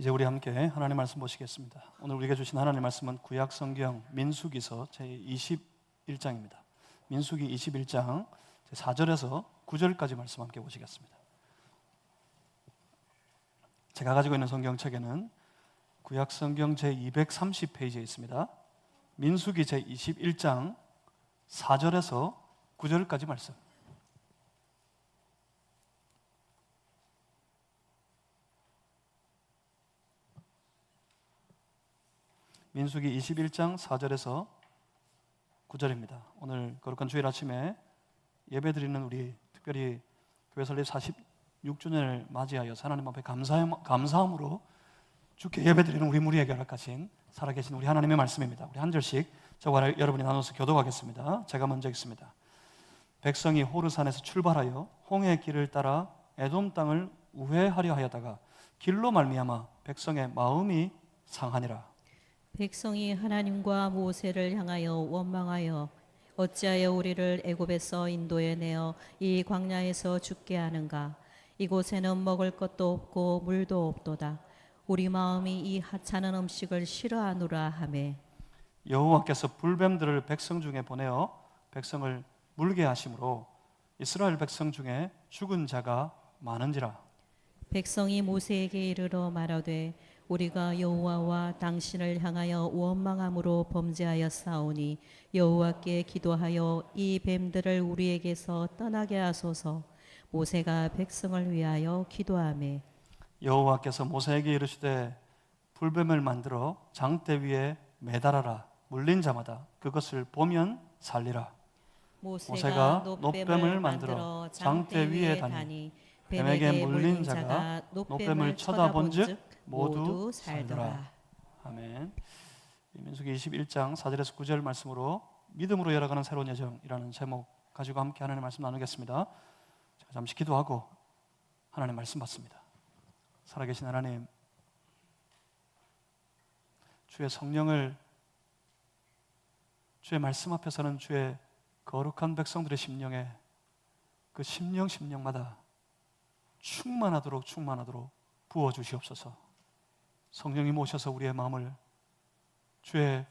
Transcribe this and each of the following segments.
이제 우리 함께 하나님 말씀 보시겠습니다. 오늘 우리가 주신 하나님 말씀은 구약 성경 민수기서 제21장입니다. 민수기 21장 4절에서 9절까지 말씀 함께 보시겠습니다. 제가 가지고 있는 성경책에는 구약 성경 제230페이지에 있습니다. 민수기 제21장 4절에서 9절까지 말씀. 민수기 21장 4절에서 9절입니다. 오늘 거룩한 주일 아침에 예배드리는 우리, 특별히 교회 설립 46주년을 맞이하여 하나님 앞에 감사함으로 주께 예배드리는 우리 무리에게 허락하신 살아계신 우리 하나님의 말씀입니다. 우리 한 절씩 저와 여러분이 나눠서 교독하겠습니다. 제가 먼저 읽습니다. 백성이 호르산에서 출발하여 홍해의 길을 따라 에돔 땅을 우회하려 하여다가 길로 말미암아 백성의 마음이 상하니라. 백성이 하나님과 모세를 향하여 원망하여 어찌하여 우리를 애굽에서 인도해 내어 이 광야에서 죽게 하는가? 이곳에는 먹을 것도 없고 물도 없도다. 우리 마음이 이 하찮은 음식을 싫어하노라 하매 여호와께서 불뱀들을 백성 중에 보내어 백성을 물게 하심으로 이스라엘 백성 중에 죽은 자가 많은지라. 백성이 모세에게 이르러 말하되 우리가 여호와와 당신을 향하여 원망함으로 범죄하였사오니 여호와께 기도하여 이 뱀들을 우리에게서 떠나게 하소서. 모세가 백성을 위하여 기도하매 여호와께서 모세에게 이르시되 불뱀을 만들어 장대 위에 매달아라. 물린 자마다 그것을 보면 살리라. 모세가 놋뱀을 만들어 장대 위에 다니 뱀에게 물린 자가 놋뱀을 쳐다본즉 모두 살더라. 아멘. 민수기 21장 4절에서 9절 말씀으로 믿음으로 열어가는 새로운 여정이라는 제목 가지고 함께 하나님의 말씀 나누겠습니다. 제가 잠시 기도하고 하나님 말씀 받습니다. 살아계신 하나님, 주의 성령을 주의 말씀 앞에 서는 주의 거룩한 백성들의 심령에 그 심령마다 충만하도록 부어주시옵소서. 성령님 오셔서 우리의 마음을, 주의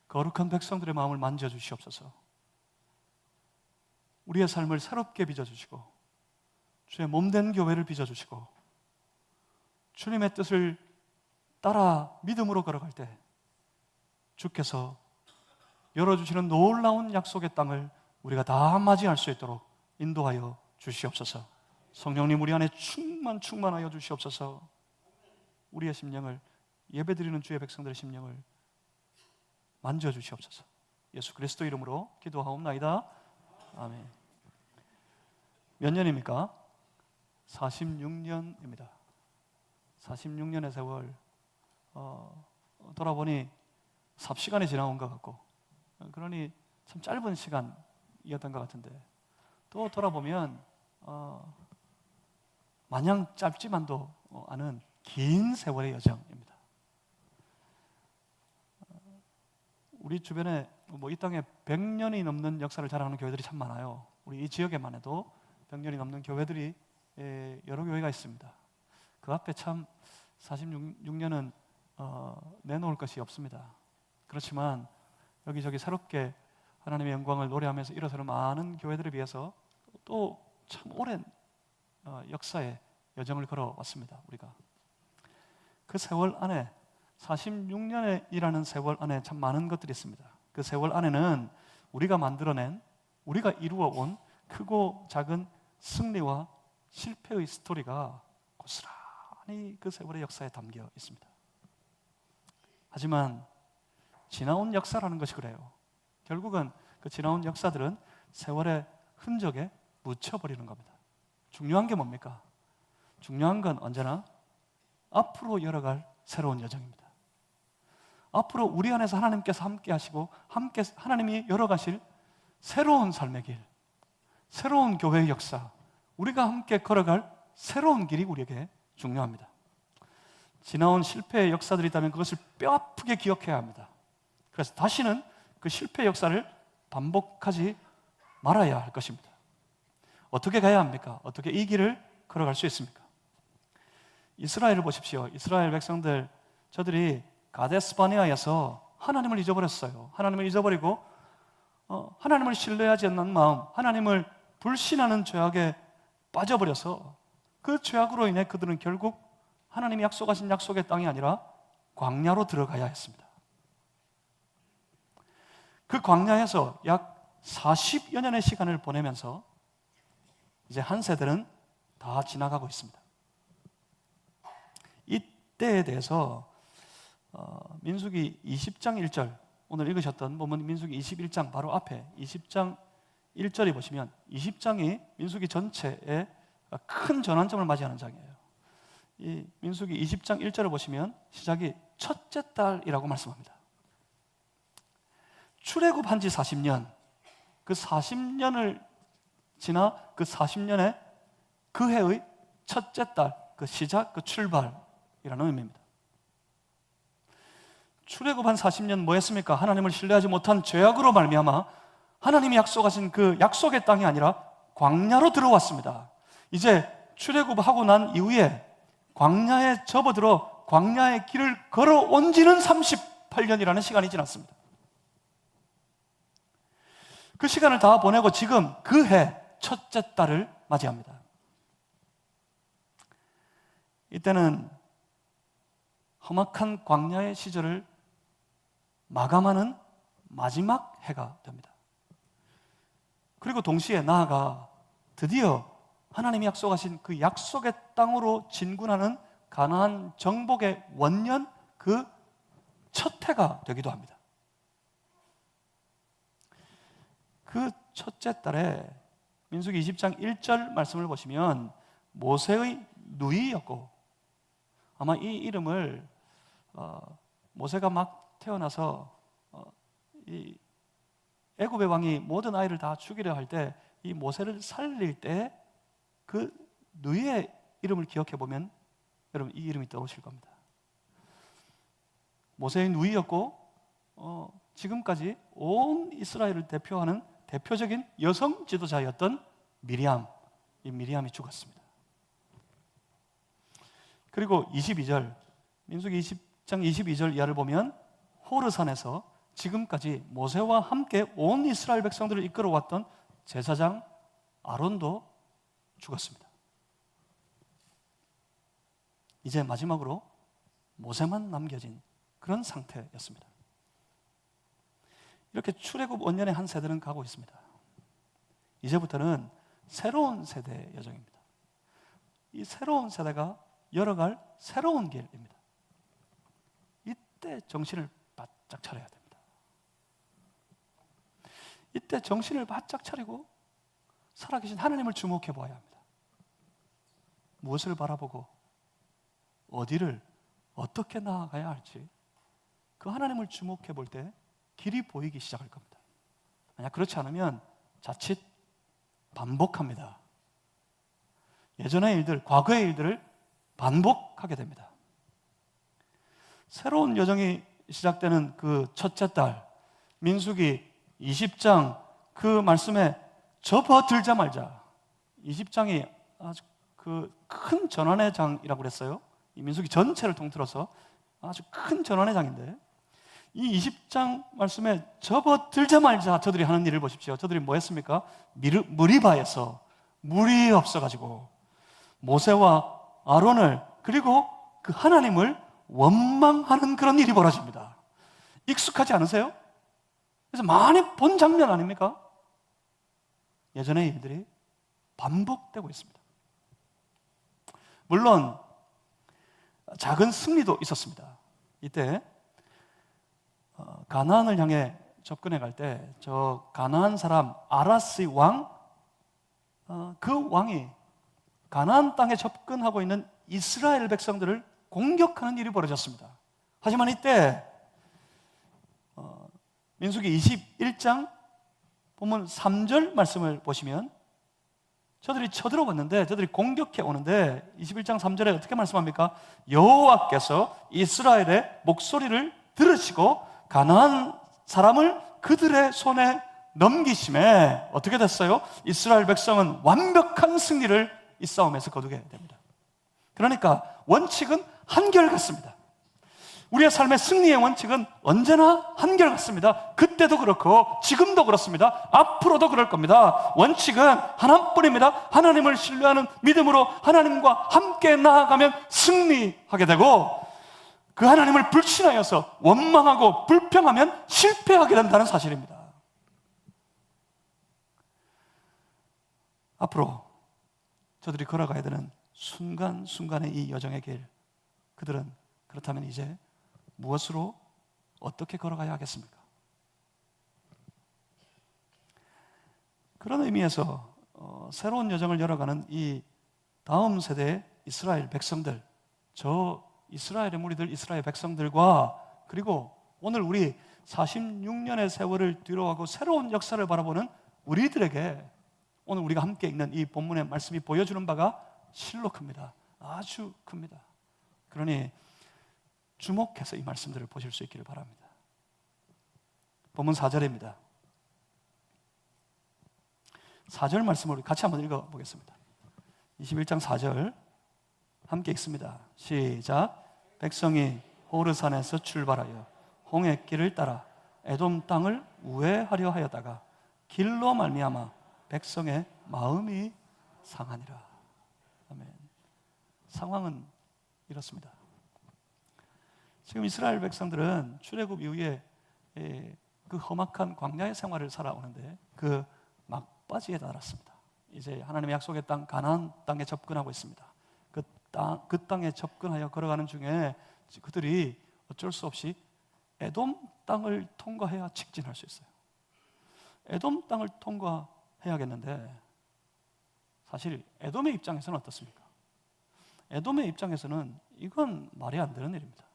거룩한 백성들의 마음을 만져주시옵소서. 우리의 삶을 새롭게 빚어주시고 주의 몸된 교회를 빚어주시고 주님의 뜻을 따라 믿음으로 걸어갈 때 주께서 열어주시는 놀라운 약속의 땅을 우리가 다 맞이할 수 있도록 인도하여 주시옵소서. 성령님 우리 안에 충만하여 주시옵소서. 우리의 심령을, 예배드리는 주의 백성들의 심령을 만져주시옵소서. 예수 그리스도 이름으로 기도하옵나이다. 아멘. 몇 년입니까? 46년입니다. 46년의 세월, 돌아보니 삽시간이 지나온 것 같고, 그러니 참 짧은 시간이었던 것 같은데, 또 돌아보면 마냥 짧지만도 않은 긴 세월의 여정입니다. 우리 주변에 이 땅에 100년이 넘는 역사를 자랑하는 교회들이 참 많아요. 우리 이 지역에만 해도 100년이 넘는 교회들이 여러 교회가 있습니다. 그 앞에 참 46년은 내놓을 것이 없습니다. 그렇지만 여기저기 새롭게 하나님의 영광을 노래하면서 일어서는 많은 교회들에 비해서 또 참 오랜 역사의 여정을 걸어왔습니다. 우리가 그 세월 안에, 46년이라는 세월 안에 참 많은 것들이 있습니다. 그 세월 안에는 우리가 만들어낸, 우리가 이루어온 크고 작은 승리와 실패의 스토리가 고스란히 그 세월의 역사에 담겨 있습니다. 하지만 지나온 역사라는 것이 그래요. 결국은 그 지나온 역사들은 세월의 흔적에 묻혀버리는 겁니다. 중요한 게 뭡니까? 중요한 건 언제나 앞으로 열어갈 새로운 여정입니다. 앞으로 우리 안에서 하나님께서 함께 하시고 함께 하나님이 열어가실 새로운 삶의 길, 새로운 교회의 역사, 우리가 함께 걸어갈 새로운 길이 우리에게 중요합니다. 지나온 실패의 역사들이 있다면 그것을 뼈아프게 기억해야 합니다. 그래서 다시는 그 실패의 역사를 반복하지 말아야 할 것입니다. 어떻게 가야 합니까? 어떻게 이 길을 걸어갈 수 있습니까? 이스라엘을 보십시오. 이스라엘 백성들, 저들이 가데스 바네아에서 하나님을 잊어버렸어요. 하나님을 잊어버리고 하나님을 신뢰하지 않는 마음, 하나님을 불신하는 죄악에 빠져버려서 그 죄악으로 인해 그들은 결국 하나님이 약속하신 약속의 땅이 아니라 광야로 들어가야 했습니다. 그 광야에서 약 40여 년의 시간을 보내면서 이제 한 세대는 다 지나가고 있습니다. 이때에 대해서 민수기 20장 1절, 오늘 읽으셨던 본문 민수기 21장 바로 앞에 20장 1절에 보시면 20장이 민수기 전체에 큰 전환점을 맞이하는 장이에요. 이 민수기 20장 1절을 보시면 시작이 첫째 달이라고 말씀합니다. 출애굽한 지 40년, 그 40년을 지나 그 40년에 그 해의 첫째 달, 그 시작, 그 출발이라는 의미입니다. 출애굽한 40년 뭐 했습니까? 하나님을 신뢰하지 못한 죄악으로 말미암아 하나님이 약속하신 그 약속의 땅이 아니라 광야로 들어왔습니다. 이제 출애굽하고 난 이후에 광야에 접어들어 광야의 길을 걸어온 지는 38년이라는 시간이 지났습니다. 그 시간을 다 보내고 지금 그 해 첫째 달을 맞이합니다. 이때는 험악한 광야의 시절을 마감하는 마지막 해가 됩니다. 그리고 동시에 나아가 드디어 하나님이 약속하신 그 약속의 땅으로 진군하는 가나안 정복의 원년 그 첫 해가 되기도 합니다. 그 첫째 달에 민수기 20장 1절 말씀을 보시면 모세의 누이였고, 아마 이 이름을 모세가 막 태어나서 이 애굽의 왕이 모든 아이를 다 죽이려 할 때 이 모세를 살릴 때 그 누이의 이름을 기억해 보면 여러분 이 이름이 떠오르실 겁니다. 모세의 누이였고 지금까지 온 이스라엘을 대표하는 대표적인 여성 지도자였던 미리암, 이 미리암이 죽었습니다. 그리고 22절, 민수기 20장 22절 이하를 보면 호르산에서 지금까지 모세와 함께 온 이스라엘 백성들을 이끌어왔던 제사장 아론도 죽었습니다. 이제 마지막으로 모세만 남겨진 그런 상태였습니다. 이렇게 출애굽 원년의 한 세대는 가고 있습니다. 이제부터는 새로운 세대의 여정입니다. 이 새로운 세대가 열어갈 새로운 길입니다. 이때 정신을 바짝 차려야 됩니다. 이때 정신을 바짝 차리고 살아계신 하나님을 주목해 보아야 합니다. 무엇을 바라보고 어디를 어떻게 나아가야 할지 그 하나님을 주목해 볼 때 길이 보이기 시작할 겁니다. 만약 그렇지 않으면 자칫 반복합니다. 예전의 일들, 과거의 일들을 반복하게 됩니다. 새로운 여정이 시작되는 그 첫째 달, 민수기 20장 그 말씀에 접어들자마자 20장이 아주 그 큰 전환의 장이라고 그랬어요. 이 민수기 전체를 통틀어서 아주 큰 전환의 장인데 이 20장 말씀에 접어들자마자 저들이 하는 일을 보십시오. 저들이 뭐 했습니까? 무리바에서 물이 없어가지고 모세와 아론을 그리고 그 하나님을 원망하는 그런 일이 벌어집니다. 익숙하지 않으세요? 그래서 많이 본 장면 아닙니까? 예전의 일들이 반복되고 있습니다. 물론 작은 승리도 있었습니다. 이때 가나안을 향해 접근해 갈 때 저 가나안 사람 아라스의 왕, 그 왕이 가나안 땅에 접근하고 있는 이스라엘 백성들을 공격하는 일이 벌어졌습니다. 하지만 이때 민수기 21장 보면 3절 말씀을 보시면 저들이 쳐들어왔는데 저들이 공격해 오는데 21장 3절에 어떻게 말씀합니까? 여호와께서 이스라엘의 목소리를 들으시고 가나안 사람을 그들의 손에 넘기심에 어떻게 됐어요? 이스라엘 백성은 완벽한 승리를 이 싸움에서 거두게 됩니다. 그러니까 원칙은 한결같습니다. 우리의 삶의 승리의 원칙은 언제나 한결같습니다. 그때도 그렇고 지금도 그렇습니다. 앞으로도 그럴 겁니다. 원칙은 하나뿐입니다. 하나님을 신뢰하는 믿음으로 하나님과 함께 나아가면 승리하게 되고, 그 하나님을 불신하여서 원망하고 불평하면 실패하게 된다는 사실입니다. 앞으로 저들이 걸어가야 되는 순간순간의 이 여정의 길, 그들은 그렇다면 이제 무엇으로 어떻게 걸어가야 하겠습니까? 그런 의미에서 새로운 여정을 열어가는 이 다음 세대의 이스라엘 백성들, 저 이스라엘의 무리들, 이스라엘 백성들과, 그리고 오늘 우리 46년의 세월을 뒤로하고 새로운 역사를 바라보는 우리들에게 오늘 우리가 함께 읽는 이 본문의 말씀이 보여주는 바가 실로 큽니다. 아주 큽니다. 그러니 주목해서 이 말씀들을 보실 수 있기를 바랍니다. 본문 4절입니다. 4절 말씀을 우리 같이 한번 읽어보겠습니다. 21장 4절 함께 읽습니다. 시작. 백성이 호르산에서 출발하여 홍해길을 따라 에돔 땅을 우회하려 하였다가 길로 말미암아 백성의 마음이 상하니라. 아멘. 상황은 이렇습니다. 지금 이스라엘 백성들은 출애굽 이후에 그 험악한 광야의 생활을 살아오는데 그 막바지에 달았습니다. 이제 하나님의 약속의 땅 가나안 땅에 접근하고 있습니다. 그 땅에 접근하여 걸어가는 중에 그들이 어쩔 수 없이 에돔 땅을 통과해야 직진할 수 있어요. 에돔 땅을 통과해야겠는데, 사실 에돔의 입장에서는 어떻습니까? 에돔의 입장에서는 이건 말이 안 되는 일입니다.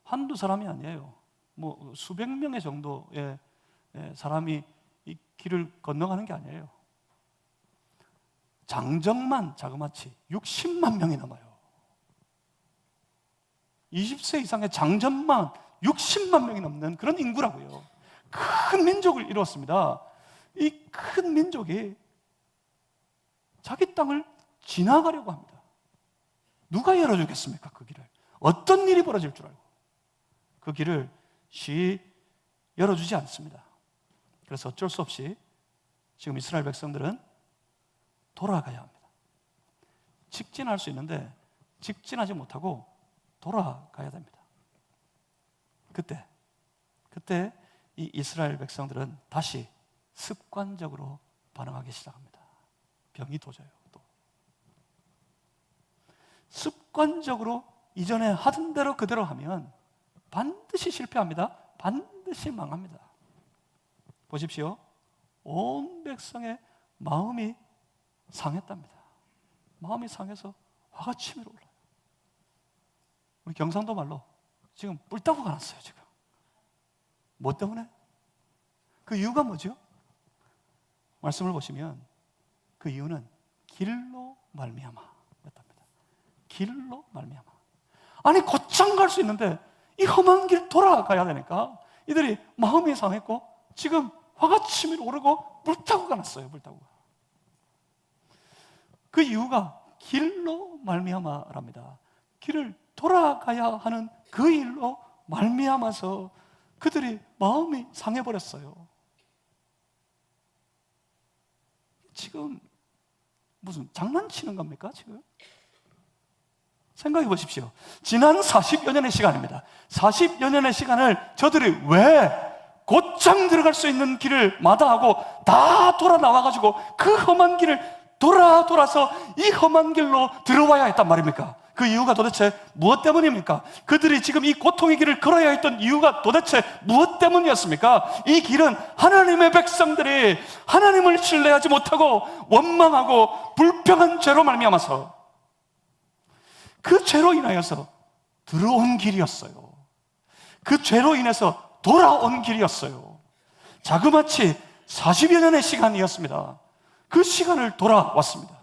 한두 사람이 아니에요. 뭐 수백 명의 정도의 사람이 이 길을 건너가는 게 아니에요. 장정만 자그마치 60만 명이 넘어요. 20세 이상의 장정만 60만 명이 넘는 그런 인구라고요. 큰 민족을 이루었습니다. 이 큰 민족이 자기 땅을 지나가려고 합니다. 누가 열어주겠습니까? 그 길을. 어떤 일이 벌어질 줄 알고 그 길을 쉬이 열어주지 않습니다. 그래서 어쩔 수 없이 지금 이스라엘 백성들은 돌아가야 합니다. 직진할 수 있는데 직진하지 못하고 돌아가야 됩니다. 그때 이 이스라엘 백성들은 다시 습관적으로 반응하기 시작합니다. 병이 도져요. 또 습관적으로 이전에 하던 대로 그대로 하면 반드시 실패합니다. 반드시 망합니다. 보십시오. 온 백성의 마음이 상했답니다. 마음이 상해서 화가 치밀어 올라요. 우리 경상도 말로 지금 뿔따구가 났어요. 지금 뭐 때문에? 그 이유가 뭐죠? 말씀을 보시면 그 이유는 길로 말미암아였답니다. 길로 말미암아. 아니 곧장 갈 수 있는데 이 험한 길 돌아가야 되니까 이들이 마음이 상했고 지금 화가 치밀어 오르고 불타고가 났어요. 불타고가. 그 이유가 길로 말미암아랍니다. 길을 돌아가야 하는 그 일로 말미암아서 그들이 마음이 상해버렸어요. 지금 무슨 장난치는 겁니까? 지금 생각해 보십시오. 지난 40여 년의 시간입니다. 40여 년의 시간을 저들이 왜 곧장 들어갈 수 있는 길을 마다하고 다 돌아 나와가지고 그 험한 길을 돌아서 이 험한 길로 들어와야 했단 말입니까? 그 이유가 도대체 무엇 때문입니까? 그들이 지금 이 고통의 길을 걸어야 했던 이유가 도대체 무엇 때문이었습니까? 이 길은 하나님의 백성들이 하나님을 신뢰하지 못하고 원망하고 불평한 죄로 말미암아서 그 죄로 인하여서 들어온 길이었어요. 그 죄로 인해서 돌아온 길이었어요. 자그마치 40여 년의 시간이었습니다. 그 시간을 돌아왔습니다.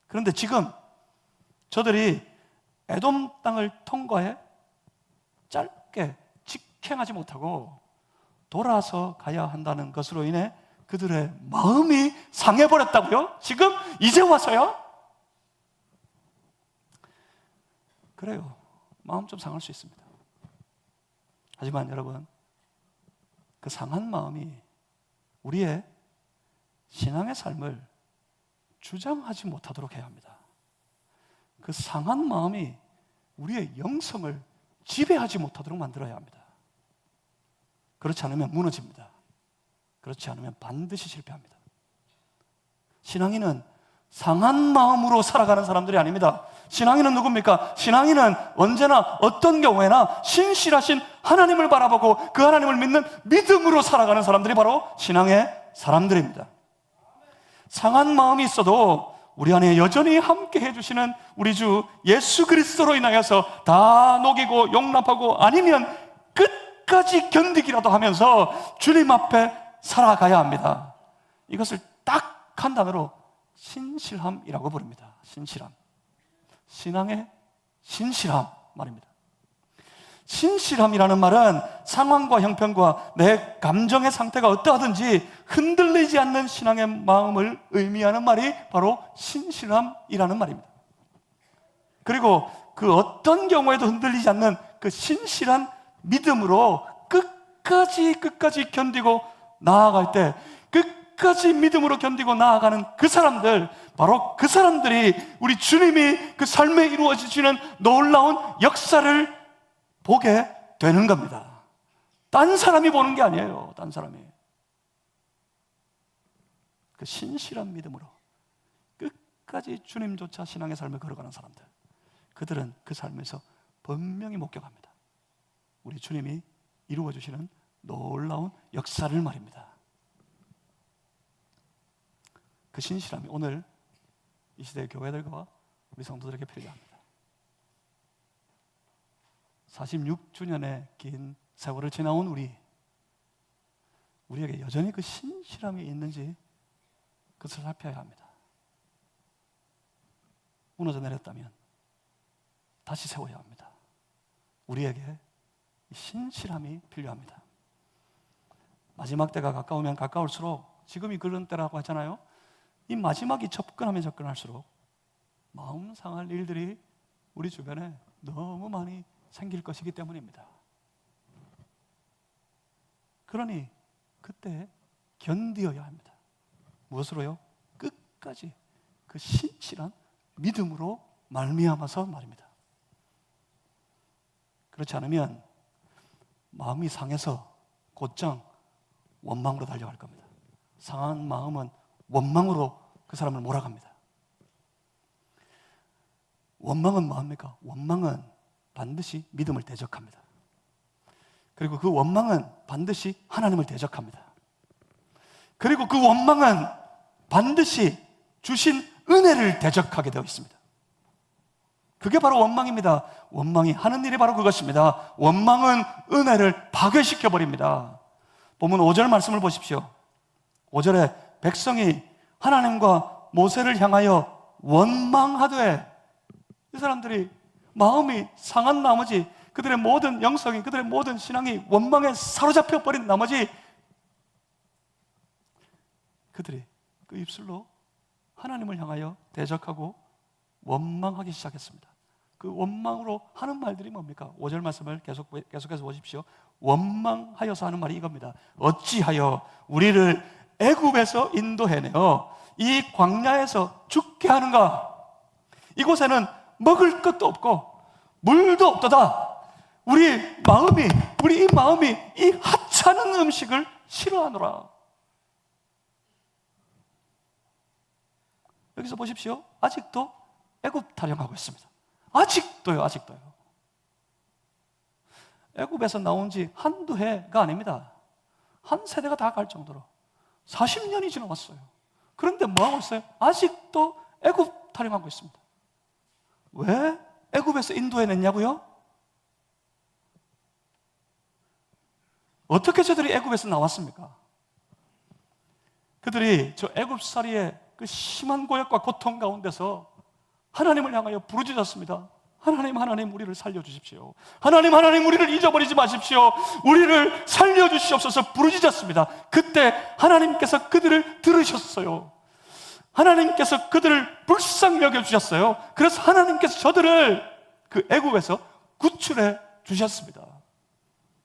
그런데 지금 저들이 에돔 땅을 통과해 짧게 직행하지 못하고 돌아서 가야 한다는 것으로 인해 그들의 마음이 상해버렸다고요? 지금 이제 와서요? 그래요. 마음 좀 상할 수 있습니다. 하지만 여러분, 그 상한 마음이 우리의 신앙의 삶을 주장하지 못하도록 해야 합니다. 그 상한 마음이 우리의 영성을 지배하지 못하도록 만들어야 합니다. 그렇지 않으면 무너집니다. 그렇지 않으면 반드시 실패합니다. 신앙인은 상한 마음으로 살아가는 사람들이 아닙니다. 신앙인은 누굽니까? 신앙인은 언제나 어떤 경우에나 신실하신 하나님을 바라보고 그 하나님을 믿는 믿음으로 살아가는 사람들이 바로 신앙의 사람들입니다. 상한 마음이 있어도 우리 안에 여전히 함께 해주시는 우리 주 예수 그리스도로 인하여서 다 녹이고 용납하고 아니면 끝까지 견디기라도 하면서 주님 앞에 살아가야 합니다. 이것을 딱 한 단어로 신실함이라고 부릅니다. 신실함. 신앙의 신실함 말입니다. 신실함이라는 말은 상황과 형편과 내 감정의 상태가 어떠하든지 흔들리지 않는 신앙의 마음을 의미하는 말이 바로 신실함이라는 말입니다. 그리고 그 어떤 경우에도 흔들리지 않는 그 신실한 믿음으로 끝까지 견디고 나아갈 때 끝까지 믿음으로 견디고 나아가는 그 사람들, 바로 그 사람들이 우리 주님이 그 삶에 이루어지시는 놀라운 역사를 보게 되는 겁니다. 딴 사람이 보는 게 아니에요. 딴 사람이. 그 신실한 믿음으로 끝까지 주님조차 신앙의 삶을 걸어가는 사람들, 그들은 그 삶에서 분명히 목격합니다. 우리 주님이 이루어주시는 놀라운 역사를 말입니다. 그 신실함이 오늘 이 시대의 교회들과 우리 성도들에게 필요합니다. 46주년의 긴 세월을 지나온 우리에게 여전히 그 신실함이 있는지 그것을 살펴야 합니다. 무너져 내렸다면 다시 세워야 합니다. 우리에게 신실함이 필요합니다. 마지막 때가 가까우면 가까울수록, 지금이 그런 때라고 하잖아요. 이 마지막이 접근하면 접근할수록 마음 상할 일들이 우리 주변에 너무 많이 생길 것이기 때문입니다. 그러니 그때 견디어야 합니다. 무엇으로요? 끝까지 그 신실한 믿음으로 말미암아서 말입니다. 그렇지 않으면 마음이 상해서 곧장 원망으로 달려갈 겁니다. 상한 마음은 원망으로 그 사람을 몰아갑니다. 원망은 뭐합니까? 원망은 반드시 믿음을 대적합니다. 그리고 그 원망은 반드시 하나님을 대적합니다. 그리고 그 원망은 반드시 주신 은혜를 대적하게 되어 있습니다. 그게 바로 원망입니다. 원망이 하는 일이 바로 그것입니다. 원망은 은혜를 파괴시켜 버립니다. 본문 5절 말씀을 보십시오. 5절에 백성이 하나님과 모세를 향하여 원망하되, 이 사람들이 마음이 상한 나머지, 그들의 모든 영성이, 그들의 모든 신앙이 원망에 사로잡혀 버린 나머지, 그들이 그 입술로 하나님을 향하여 대적하고 원망하기 시작했습니다. 그 원망으로 하는 말들이 뭡니까? 5절 말씀을 계속해서 보십시오. 원망하여서 하는 말이 이겁니다. 어찌하여 우리를 애굽에서 인도해내어 이 광야에서 죽게 하는가? 이곳에는 먹을 것도 없고 물도 없도다. 우리 이 마음이 이 하찮은 음식을 싫어하노라. 여기서 보십시오. 아직도 애굽 타령하고 있습니다. 아직도요. 애굽에서 나온 지 한두 해가 아닙니다. 한 세대가 다 갈 정도로 40년이 지나왔어요. 그런데 뭐하고 있어요? 아직도 애굽 타령하고 있습니다. 왜 애굽에서 인도해냈냐고요? 어떻게 저들이 애굽에서 나왔습니까? 그들이 저 애굽살이의 그 심한 고역과 고통 가운데서 하나님을 향하여 부르짖었습니다. 하나님 우리를 살려주십시오. 하나님 우리를 잊어버리지 마십시오. 우리를 살려주시옵소서 부르짖었습니다. 그때 하나님께서 그들을 들으셨어요. 하나님께서 그들을 불쌍히 여겨주셨어요. 그래서 하나님께서 저들을 그 애굽에서 구출해 주셨습니다.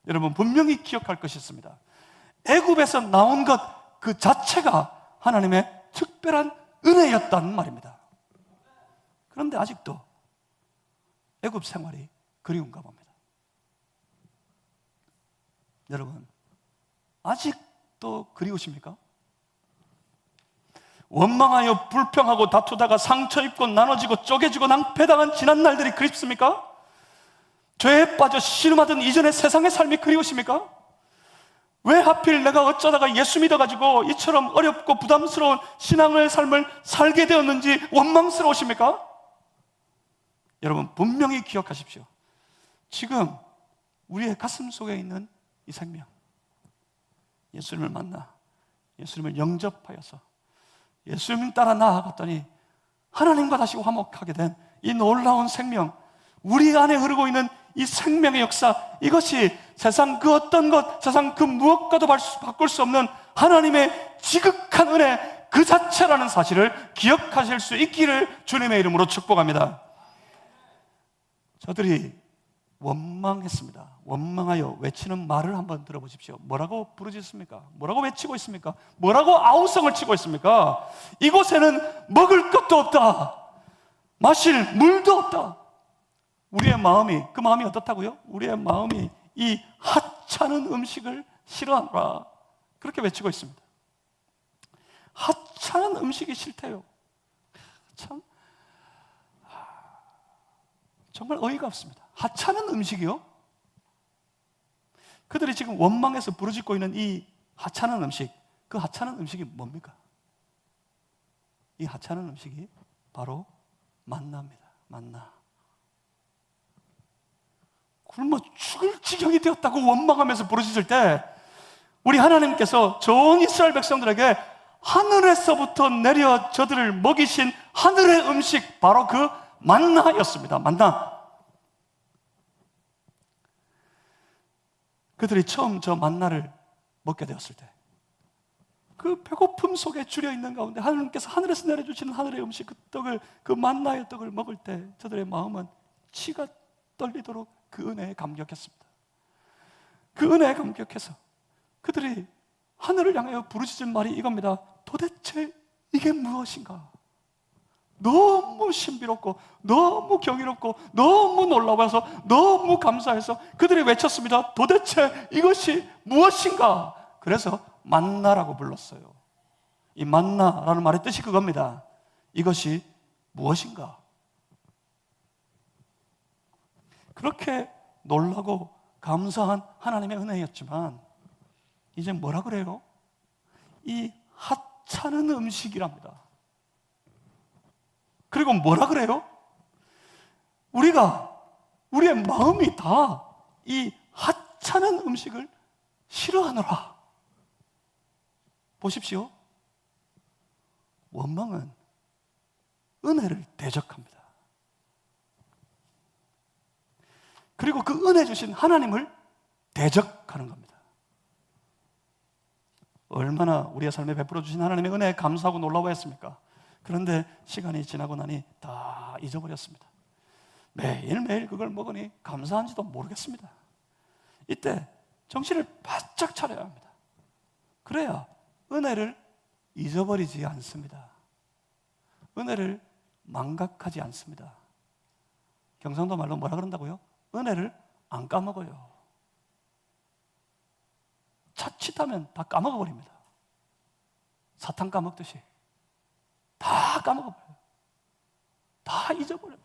여러분 분명히 기억할 것이 있습니다. 애굽에서 나온 것 그 자체가 하나님의 특별한 은혜였다는 말입니다. 그런데 아직도 애굽 생활이 그리운가 봅니다. 여러분 아직도 그리우십니까? 원망하여 불평하고 다투다가 상처 입고 나눠지고 쪼개지고 낭패당한 지난 날들이 그립습니까? 죄에 빠져 씨름하던 이전의 세상의 삶이 그리우십니까? 왜 하필 내가 어쩌다가 예수 믿어가지고 이처럼 어렵고 부담스러운 신앙의 삶을 살게 되었는지 원망스러우십니까? 여러분 분명히 기억하십시오. 지금 우리의 가슴 속에 있는 이 생명, 예수님을 만나 예수님을 영접하여서 예수님 따라 나아갔더니 하나님과 다시 화목하게 된 이 놀라운 생명, 우리 안에 흐르고 있는 이 생명의 역사, 이것이 세상 그 어떤 것, 세상 그 무엇과도 바꿀 수 없는 하나님의 지극한 은혜 그 자체라는 사실을 기억하실 수 있기를 주님의 이름으로 축복합니다. 저들이 원망했습니다. 원망하여 외치는 말을 한번 들어보십시오. 뭐라고 부르짖습니까? 뭐라고 외치고 있습니까? 뭐라고 아우성을 치고 있습니까? 이곳에는 먹을 것도 없다. 마실 물도 없다. 우리의 마음이, 그 마음이 어떻다고요? 우리의 마음이 이 하찮은 음식을 싫어하노라. 그렇게 외치고 있습니다. 하찮은 음식이 싫대요. 참 정말 어이가 없습니다. 하찮은 음식이요? 그들이 지금 원망해서 부르짖고 있는 이 하찮은 음식, 그 하찮은 음식이 뭡니까? 이 하찮은 음식이 바로 만나입니다. 만나. 굶어 죽을 지경이 되었다고 원망하면서 부르짖을 때 우리 하나님께서 전 이스라엘 백성들에게 하늘에서부터 내려 저들을 먹이신 하늘의 음식, 바로 그 만나였습니다. 만나. 그들이 처음 저 만나를 먹게 되었을 때 그 배고픔 속에 줄여 있는 가운데 하나님께서 하늘에서 내려주시는 하늘의 음식, 그 떡을, 그 만나의 떡을 먹을 때 저들의 마음은 치가 떨리도록 그 은혜에 감격했습니다. 그 은혜에 감격해서 그들이 하늘을 향하여 부르짖은 말이 이겁니다. 도대체 이게 무엇인가? 너무 신비롭고 너무 경이롭고 너무 놀라워서 너무 감사해서 그들이 외쳤습니다. 도대체 이것이 무엇인가? 그래서 만나라고 불렀어요. 이 만나라는 말의 뜻이 그겁니다. 이것이 무엇인가? 그렇게 놀라고 감사한 하나님의 은혜였지만 이제 뭐라 그래요? 이 하찮은 음식이랍니다. 그리고 뭐라 그래요? 우리의 마음이 다 이 하찮은 음식을 싫어하노라. 보십시오. 원망은 은혜를 대적합니다. 그리고 그 은혜 주신 하나님을 대적하는 겁니다. 얼마나 우리의 삶에 베풀어 주신 하나님의 은혜에 감사하고 놀라워했습니까? 그런데 시간이 지나고 나니 다 잊어버렸습니다. 매일매일 그걸 먹으니 감사한지도 모르겠습니다. 이때 정신을 바짝 차려야 합니다. 그래야 은혜를 잊어버리지 않습니다. 은혜를 망각하지 않습니다. 경상도 말로 뭐라 그런다고요? 은혜를 안 까먹어요. 자칫하면 다 까먹어버립니다. 사탕 까먹듯이 다 까먹어버려요. 다 잊어버려요.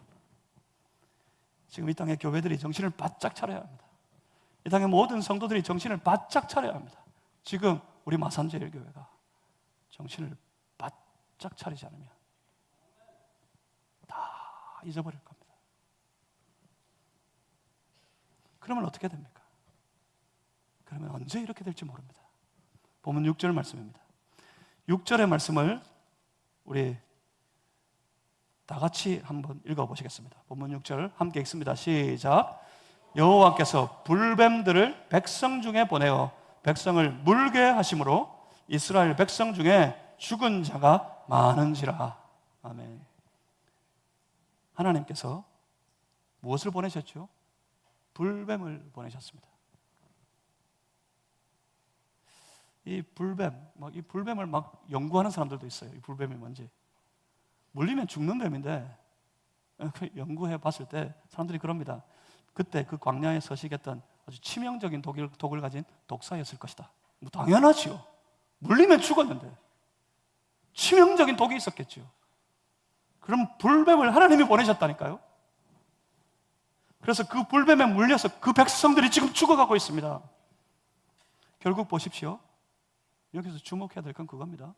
지금 이 땅의 교회들이 정신을 바짝 차려야 합니다. 이 땅의 모든 성도들이 정신을 바짝 차려야 합니다. 지금 우리 마산제일교회가 정신을 바짝 차리지 않으면 다 잊어버릴 겁니다. 그러면 어떻게 됩니까? 그러면 언제 이렇게 될지 모릅니다. 본문 6절 말씀입니다. 6절의 말씀을 우리 다 같이 한번 읽어보시겠습니다. 본문 6절 함께 읽습니다. 시작. 여호와께서 불뱀들을 백성 중에 보내어 백성을 물게 하심으로 이스라엘 백성 중에 죽은 자가 많은지라. 아멘. 하나님께서 무엇을 보내셨죠? 불뱀을 보내셨습니다. 이 불뱀을 막 연구하는 사람들도 있어요. 이 불뱀이 뭔지. 물리면 죽는 뱀인데 연구해 봤을 때 사람들이 그럽니다. 그때 그 광야에 서식했던 아주 치명적인 독을 가진 독사였을 것이다. 뭐 당연하지요. 물리면 죽었는데 치명적인 독이 있었겠죠. 그럼 불뱀을 하나님이 보내셨다니까요. 그래서 그 불뱀에 물려서 그 백성들이 지금 죽어가고 있습니다. 결국 보십시오. 여기서 주목해야 될 건 그겁니다.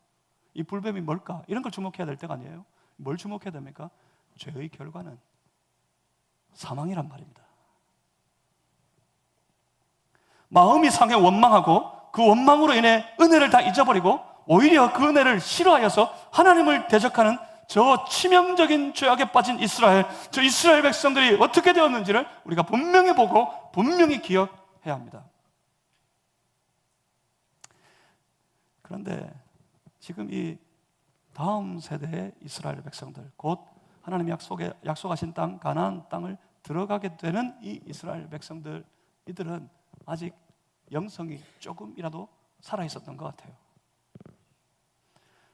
이 불뱀이 뭘까? 이런 걸 주목해야 될 때가 아니에요. 뭘 주목해야 됩니까? 죄의 결과는 사망이란 말입니다. 마음이 상해 원망하고 그 원망으로 인해 은혜를 다 잊어버리고 오히려 그 은혜를 싫어하여서 하나님을 대적하는 저 치명적인 죄악에 빠진 이스라엘, 저 이스라엘 백성들이 어떻게 되었는지를 우리가 분명히 보고 분명히 기억해야 합니다. 그런데 지금 이 다음 세대의 이스라엘 백성들, 곧 하나님이 약속하신 땅 가나안 땅을 들어가게 되는 이 이스라엘 백성들, 이들은 아직 영성이 조금이라도 살아있었던 것 같아요.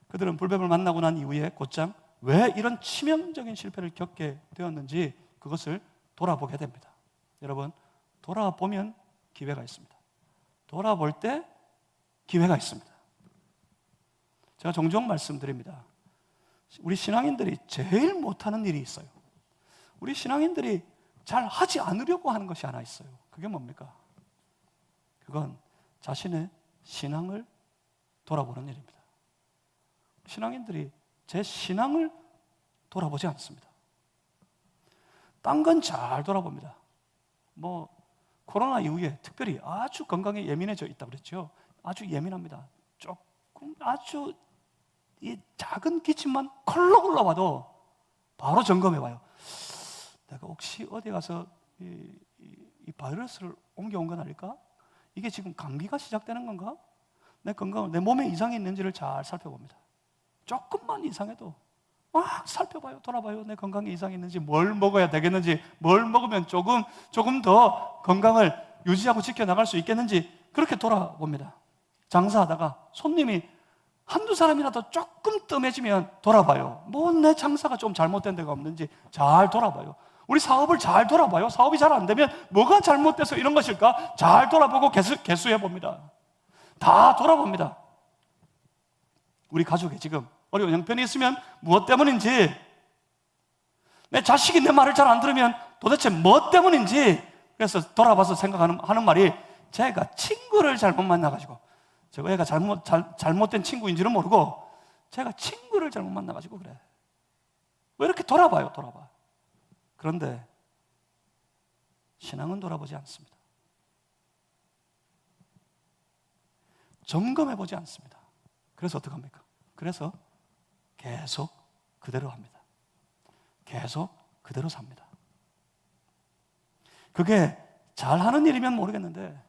그들은 불뱀을 만나고 난 이후에 곧장 왜 이런 치명적인 실패를 겪게 되었는지 그것을 돌아보게 됩니다. 여러분, 돌아보면 기회가 있습니다. 돌아볼 때 기회가 있습니다. 제가 종종 말씀드립니다. 우리 신앙인들이 제일 못하는 일이 있어요. 우리 신앙인들이 잘 하지 않으려고 하는 것이 하나 있어요. 그게 뭡니까? 그건 자신의 신앙을 돌아보는 일입니다. 신앙인들이 제 신앙을 돌아보지 않습니다. 딴 건 잘 돌아봅니다. 코로나 이후에 특별히 아주 건강에 예민해져 있다고 그랬죠. 아주 예민합니다. 조금 아주 이 작은 기침만 컬럭 올라와도 바로 점검해봐요. 내가 혹시 어디 가서 이 바이러스를 옮겨온 건 아닐까? 이게 지금 감기가 시작되는 건가? 내 건강, 내 몸에 이상이 있는지를 잘 살펴봅니다. 조금만 이상해도 막 살펴봐요. 돌아봐요. 내 건강에 이상이 있는지, 뭘 먹어야 되겠는지, 뭘 먹으면 조금 더 건강을 유지하고 지켜나갈 수 있겠는지 그렇게 돌아봅니다. 장사하다가 손님이 한두 사람이라도 조금 뜸해지면 돌아봐요. 내 장사가 좀 잘못된 데가 없는지 잘 돌아봐요. 우리 사업을 잘 돌아봐요. 사업이 잘 안 되면 뭐가 잘못돼서 이런 것일까? 잘 돌아보고 개수해 봅니다. 다 돌아봅니다. 우리 가족이 지금 어려운 형편이 있으면 무엇 때문인지, 내 자식이 내 말을 잘 안 들으면 도대체 뭐 때문인지, 그래서 돌아봐서 생각하는 말이, 제가 친구를 잘못 만나가지고, 저 애가 잘못된 친구인지는 모르고 제가 친구를 잘못 만나가지고 그래. 왜 이렇게 돌아봐. 그런데 신앙은 돌아보지 않습니다. 점검해보지 않습니다. 그래서 어떡합니까? 그래서 계속 그대로 합니다. 계속 그대로 삽니다. 그게 잘하는 일이면 모르겠는데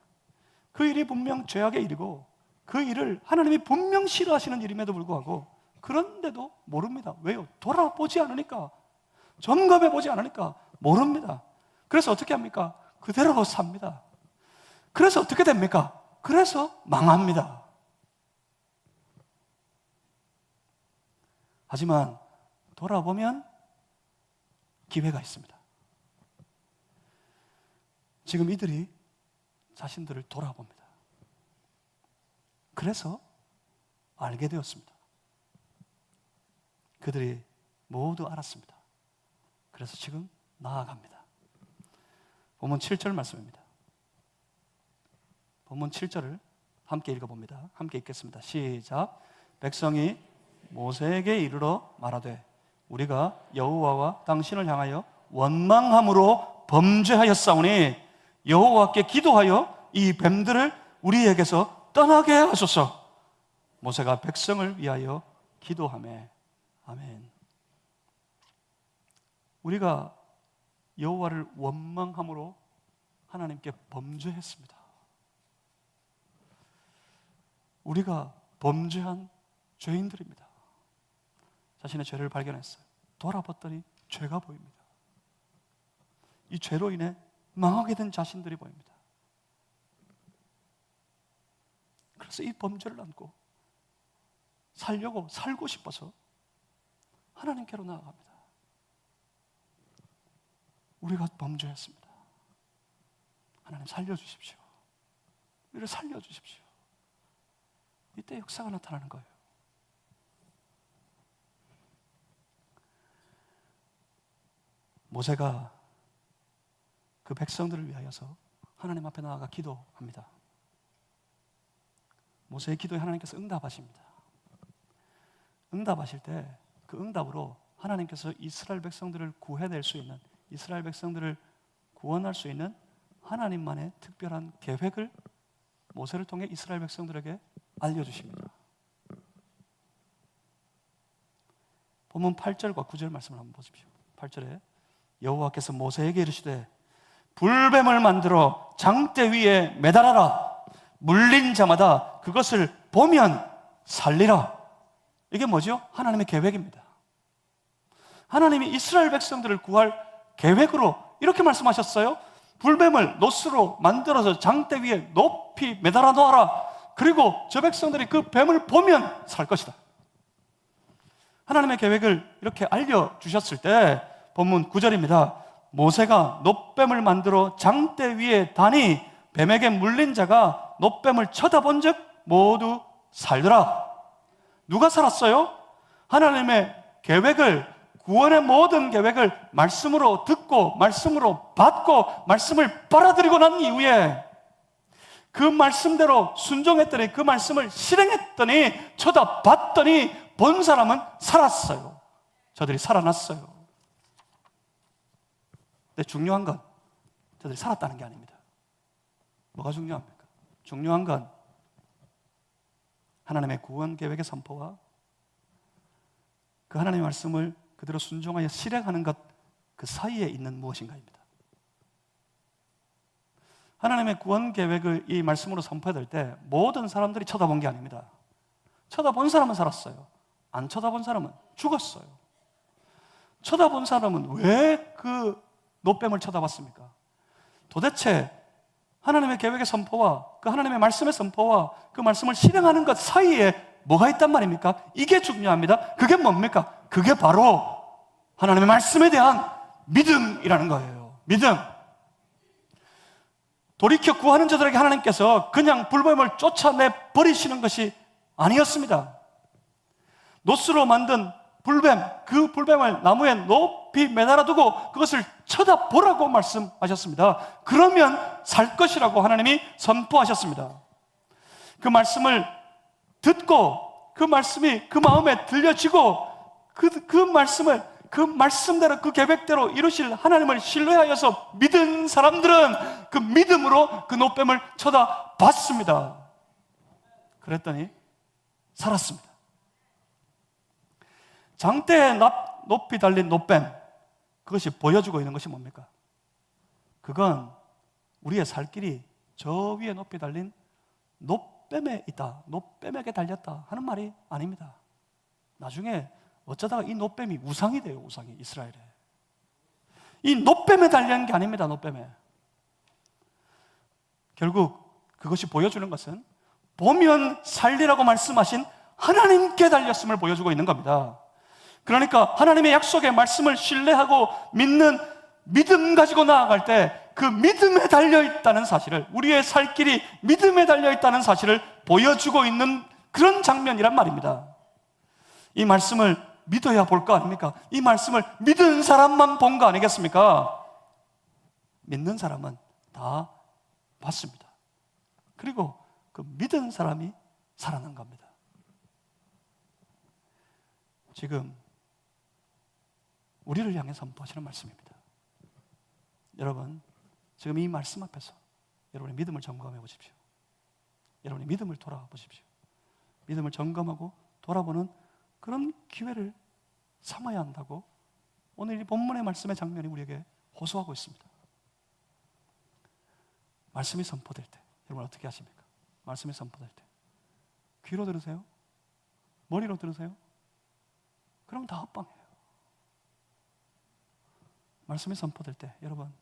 그 일이 분명 죄악의 일이고 그 일을 하나님이 분명 싫어하시는 일임에도 불구하고 그런데도 모릅니다. 왜요? 돌아보지 않으니까, 점검해보지 않으니까 모릅니다. 그래서 어떻게 합니까? 그대로 삽니다. 그래서 어떻게 됩니까? 그래서 망합니다. 하지만 돌아보면 기회가 있습니다. 지금 이들이 자신들을 돌아봅니다. 그래서 알게 되었습니다. 그들이 모두 알았습니다. 그래서 지금 나아갑니다. 본문 7절 말씀입니다. 본문 7절을 함께 읽어봅니다. 함께 읽겠습니다. 시작. 백성이 모세에게 이르러 말하되 우리가 여호와와 당신을 향하여 원망함으로 범죄하였사오니 여호와께 기도하여 이 뱀들을 우리에게서 떠나게 하소서. 모세가 백성을 위하여 기도하매. 아멘. 우리가 여호와를 원망함으로 하나님께 범죄했습니다. 우리가 범죄한 죄인들입니다. 자신의 죄를 발견했어요. 돌아봤더니 죄가 보입니다. 이 죄로 인해 망하게 된 자신들이 보입니다. 그래서 이 범죄를 안고 살고 싶어서 하나님께로 나아갑니다. 우리가 범죄했습니다. 하나님 살려주십시오. 우리를 살려주십시오. 이때 역사가 나타나는 거예요. 모세가 그 백성들을 위하여서 하나님 앞에 나아가 기도합니다. 모세의 기도에 하나님께서 응답하십니다. 응답하실 때 그 응답으로 하나님께서 이스라엘 백성들을 구해낼 수 있는, 이스라엘 백성들을 구원할 수 있는 하나님만의 특별한 계획을 모세를 통해 이스라엘 백성들에게 알려주십니다. 본문 8절과 9절 말씀을 한번 보십시오. 8절에 여호와께서 모세에게 이르시되 불뱀을 만들어 장대 위에 매달아라. 물린 자마다 그것을 보면 살리라. 이게 뭐죠? 하나님의 계획입니다. 하나님이 이스라엘 백성들을 구할 계획으로 이렇게 말씀하셨어요. 불뱀을 노스로 만들어서 장대 위에 높이 매달아 놓아라. 그리고 저 백성들이 그 뱀을 보면 살 것이다. 하나님의 계획을 이렇게 알려주셨을 때 본문 9절입니다. 모세가 놋뱀을 만들어 장대 위에 다니 뱀에게 물린 자가 놋뱀을 쳐다본 즉 모두 살더라. 누가 살았어요? 하나님의 계획을, 구원의 모든 계획을 말씀으로 듣고 말씀으로 받고 말씀을 빨아들이고 난 이후에 그 말씀대로 순종했더니, 그 말씀을 실행했더니, 쳐다봤더니 본 사람은 살았어요. 저들이 살아났어요. 근데 중요한 건 저들이 살았다는 게 아닙니다. 뭐가 중요합니까? 중요한 건 하나님의 구원 계획의 선포와 그 하나님의 말씀을 그대로 순종하여 실행하는 것, 그 사이에 있는 무엇인가입니다. 하나님의 구원 계획을 이 말씀으로 선포될 때 모든 사람들이 쳐다본 게 아닙니다. 쳐다본 사람은 살았어요. 안 쳐다본 사람은 죽었어요. 쳐다본 사람은 왜 그 놋뱀을 쳐다봤습니까? 도대체 하나님의 계획의 선포와 그 하나님의 말씀의 선포와 그 말씀을 실행하는 것 사이에 뭐가 있단 말입니까? 이게 중요합니다. 그게 뭡니까? 그게 바로 하나님의 말씀에 대한 믿음이라는 거예요. 믿음. 돌이켜 구하는 자들에게 하나님께서 그냥 불뱀을 쫓아내 버리시는 것이 아니었습니다. 노스로 만든 불뱀, 그 불뱀을 나무에 높이 매달아 두고 그것을 쳐다보라고 말씀하셨습니다. 그러면 살 것이라고 하나님이 선포하셨습니다. 그 말씀을 듣고 그 말씀이 그 마음에 들려지고 그 말씀을 그 말씀대로 그 계획대로 이루실 하나님을 신뢰하여서 믿은 사람들은 그 믿음으로 그 놋뱀을 쳐다봤습니다. 그랬더니 살았습니다. 장대에 높이 달린 놋뱀, 그것이 보여주고 있는 것이 뭡니까? 그건 우리의 살 길이 저 위에 높이 달린 놋뱀에 있다, 놋뱀에게 달렸다 하는 말이 아닙니다. 나중에 어쩌다가 이 놋뱀이 우상이 돼요. 우상이, 이스라엘에. 이 놋뱀에 달린 게 아닙니다. 놋뱀에. 결국 그것이 보여주는 것은 보면 살리라고 말씀하신 하나님께 달렸음을 보여주고 있는 겁니다. 그러니까 하나님의 약속의 말씀을 신뢰하고 믿는 믿음 가지고 나아갈 때 그 믿음에 달려있다는 사실을, 우리의 살 길이 믿음에 달려있다는 사실을 보여주고 있는 그런 장면이란 말입니다. 이 말씀을 믿어야 볼 거 아닙니까? 이 말씀을 믿은 사람만 본 거 아니겠습니까? 믿는 사람은 다 봤습니다. 그리고 그 믿은 사람이 살아난 겁니다. 지금 우리를 향해 선포하시는 말씀입니다. 여러분, 지금 이 말씀 앞에서 여러분의 믿음을 점검해 보십시오. 여러분의 믿음을 돌아보십시오. 믿음을 점검하고 돌아보는 그런 기회를 삼아야 한다고 오늘 이 본문의 말씀의 장면이 우리에게 호소하고 있습니다. 말씀이 선포될 때 여러분 어떻게 하십니까? 말씀이 선포될 때 귀로 들으세요? 머리로 들으세요? 그럼 다 헛방이에요. 말씀이 선포될 때 여러분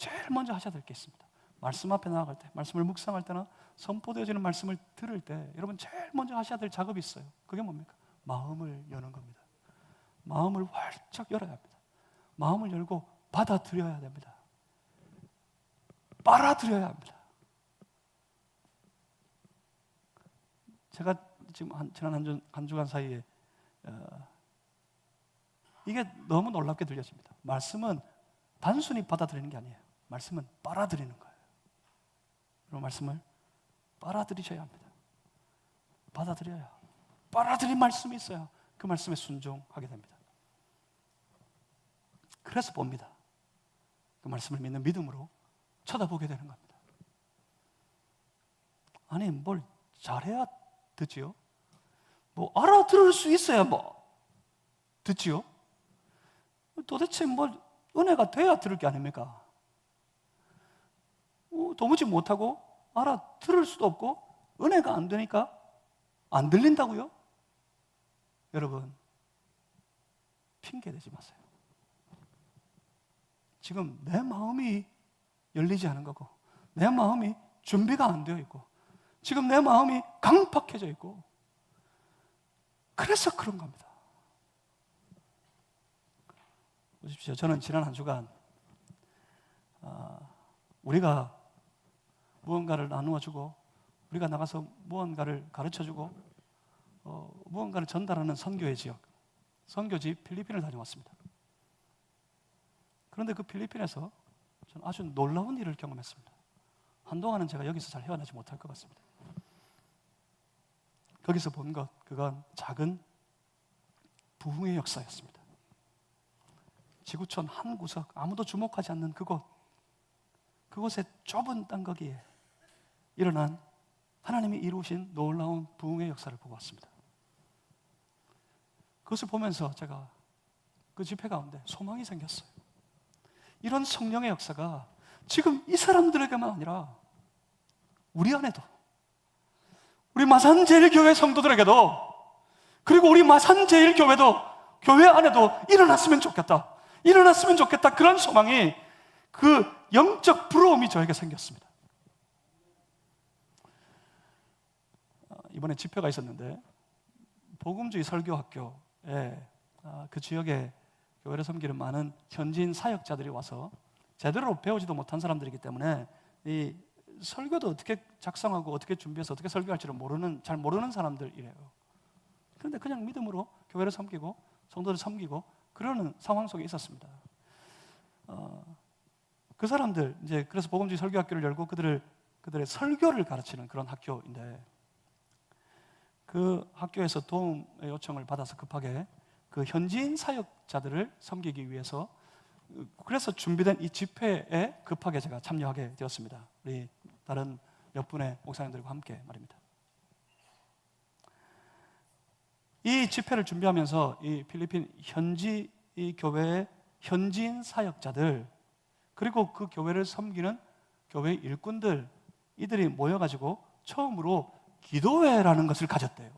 제일 먼저 하셔야 될 게 있습니다. 말씀 앞에 나아갈 때, 말씀을 묵상할 때나 선포되어지는 말씀을 들을 때 여러분 제일 먼저 하셔야 될 작업이 있어요. 그게 뭡니까? 마음을 여는 겁니다. 마음을 활짝 열어야 합니다. 마음을 열고 받아들여야 됩니다. 빨아들여야 합니다. 제가 지금 지난 한 주간 사이에 이게 너무 놀랍게 들려집니다. 말씀은 단순히 받아들이는 게 아니에요. 말씀은 빨아들이는 거예요. 그리고 말씀을 빨아들이셔야 합니다. 받아들여야, 빨아들인 말씀이 있어야 그 말씀에 순종하게 됩니다. 그래서 봅니다. 그 말씀을 믿는 믿음으로 쳐다보게 되는 겁니다. 아니, 뭘 잘해야 듣지요? 뭐 알아들을 수 있어야 뭐 듣지요? 도대체 뭘 은혜가 돼야 들을 게 아닙니까? 도무지 못하고 알아들을 수도 없고 은혜가 안 되니까 안 들린다고요? 여러분, 핑계 대지 마세요. 지금 내 마음이 열리지 않은 거고 내 마음이 준비가 안 되어 있고 지금 내 마음이 강팍해져 있고 그래서 그런 겁니다. 보십시오. 저는 지난 한 주간 우리가 무언가를 나누어주고 우리가 나가서 무언가를 가르쳐주고 무언가를 전달하는 선교의 지역, 선교지 필리핀을 다녀왔습니다. 그런데 그 필리핀에서 저는 아주 놀라운 일을 경험했습니다. 한동안은 제가 여기서 잘 헤어나지 못할 것 같습니다. 거기서 본 것, 그건 작은 부흥의 역사였습니다. 지구촌 한 구석, 아무도 주목하지 않는 그곳의 좁은 땅거기에 일어난 하나님이 이루신 놀라운 부흥의 역사를 보고 왔습니다. 그것을 보면서 제가 그 집회 가운데 소망이 생겼어요. 이런 성령의 역사가 지금 이 사람들에게만 아니라 우리 안에도, 우리 마산제일교회 성도들에게도, 그리고 우리 마산제일교회도, 교회 안에도 일어났으면 좋겠다. 일어났으면 좋겠다. 그런 소망이, 그 영적 부러움이 저에게 생겼습니다. 이번에 집회가 있었는데 복음주의 설교학교에 그 지역에 교회를 섬기는 많은 현지인 사역자들이 와서 제대로 배우지도 못한 사람들이기 때문에 이 설교도 어떻게 작성하고 어떻게 준비해서 어떻게 설교할지를 잘 모르는 사람들이래요. 그런데 그냥 믿음으로 교회를 섬기고 성도를 섬기고 그러는 상황 속에 있었습니다. 그 사람들, 이제 그래서 복음주의 설교학교를 열고 그들의 설교를 가르치는 그런 학교인데, 그 학교에서 도움의 요청을 받아서 급하게 그 현지인 사역자들을 섬기기 위해서, 그래서 준비된 이 집회에 급하게 제가 참여하게 되었습니다. 우리 다른 몇 분의 목사님들과 함께 말입니다. 이 집회를 준비하면서 이 필리핀 현지 이 교회의 현지인 사역자들, 그리고 그 교회를 섬기는 교회 일꾼들, 이들이 모여가지고 처음으로 기도회라는 것을 가졌대요.